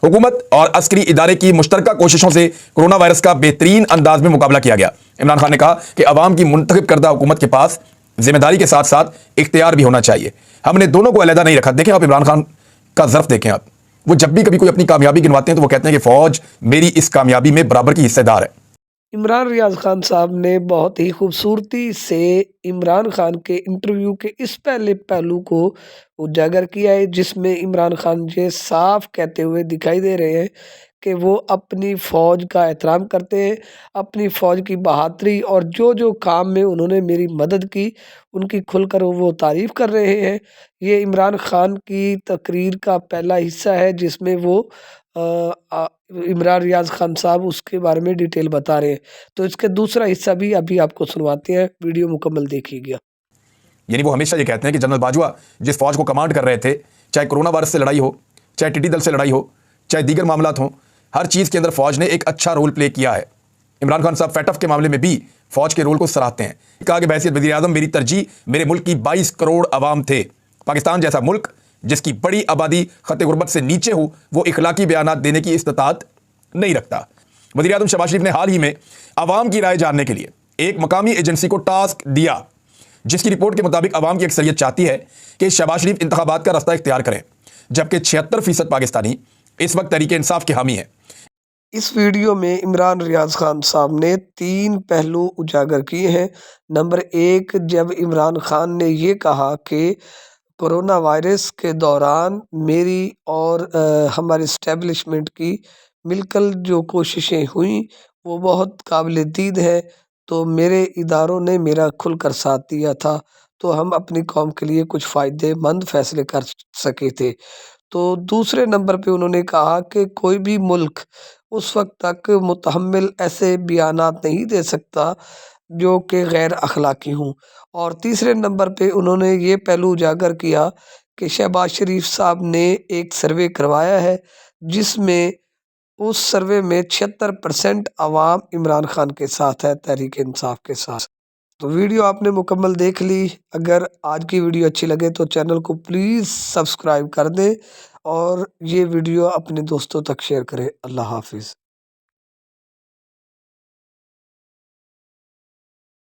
हुकूमत और अस्करी इदारे की मुश्तरका कोशिशों से कोरोना वायरस का बेहतरीन अंदाज में मुकाबला किया गया। इमरान खान ने कहा कि अवाम की मुंतखब करदा हुकूमत के पास जिम्मेदारी के साथ साथ इख्तियार भी होना चाहिए। हमने दोनों को अलहदा नहीं रखा। देखें आप इमरान खान का ज़र्फ देखें आप, वो जब भी कभी कोई अपनी कामयाबी गिनवाते हैं तो वो कहते हैं कि फौज मेरी इस कामयाबी में बराबर की हिस्सेदार है। इमरान रियाज खान साहब ने बहुत ही खूबसूरती से इमरान खान के इंटरव्यू के इस पहले पहलू को उजागर किया है, जिसमें इमरान खान ये साफ कहते हुए दिखाई दे रहे हैं कि वो अपनी फ़ौज का एहतराम करते हैं, अपनी फ़ौज की बहादुरी और जो जो काम में उन्होंने मेरी मदद की उनकी खुलकर वो तारीफ़ कर रहे हैं। ये इमरान खान की तकरीर का पहला हिस्सा है, जिसमें वो अ, आ, इमरान रियाज खान साहब उसके बारे में डिटेल बता रहे हैं। तो इसका दूसरा हिस्सा भी अभी आपको सुनवाते हैं, वीडियो मुकम्मल देखिएगा। यानी वो हमेशा ये कहते हैं कि जनरल बाजवा जिस फौज को कमांड कर रहे थे, चाहे कोरोना वायरस से लड़ाई हो, चाहे टिड्डी दल से लड़ाई हो, चाहे दीगर मामलात हों, हर चीज़ के अंदर फौज ने एक अच्छा रोल प्ले किया है। इमरान खान साहब फैटफ के मामले में भी फौज के रोल को सराहते हैं। कहा कि बहैसियत वज़ीर आज़म मेरी तरजीह मेरे मुल्क की 22 करोड़ आवाम थे। पाकिस्तान जैसा मुल्क जिसकी बड़ी आबादी खत गुरबत से नीचे हो, वो इखलाकी बयानात देने की इस्तात नहीं रखता। वज़ीर आज़म शहबाज शरीफ ने हाल ही में आवाम की राय जानने के लिए एक मकामी एजेंसी को टास्क दिया, जिसकी रिपोर्ट के मुताबिक आवाम की अक्सरियत चाहती है कि शहबाज शरीफ इंतखाबात का रास्ता इख्तियार करें, जबकि 76% पाकिस्तानी इस वक्त तहरीक इंसाफ के हामी हैं। इस वीडियो में इमरान रियाज खान साहब ने 3 पहलू उजागर किए हैं। नंबर 1, जब इमरान खान ने ये कहा कि कोरोना वायरस के दौरान मेरी और हमारे इस्टेब्लिशमेंट की मिलकर जो कोशिशें हुई वो बहुत काबिल दीद है, तो मेरे इदारों ने मेरा खुलकर साथ दिया था, तो हम अपनी कौम के लिए कुछ फ़ायदेमंद फ़ैसले कर सके थे। तो दूसरे नंबर पे उन्होंने कहा कि कोई भी मुल्क उस वक्त तक मुतहम्मिल ऐसे बयानात नहीं दे सकता जो कि गैर अखलाकी हों। और तीसरे नंबर पे उन्होंने ये पहलू उजागर किया कि शहबाज शरीफ साहब ने एक सर्वे करवाया है, जिसमें उस सर्वे में 76% आवाम इमरान खान के साथ है, तहरीक इंसाफ के साथ। तो वीडियो आपने मुकम्मल देख ली। अगर आज की वीडियो अच्छी लगे तो चैनल को प्लीज़ सब्सक्राइब कर दें और ये वीडियो अपने दोस्तों तक शेयर करें। अल्लाह हाफिज़।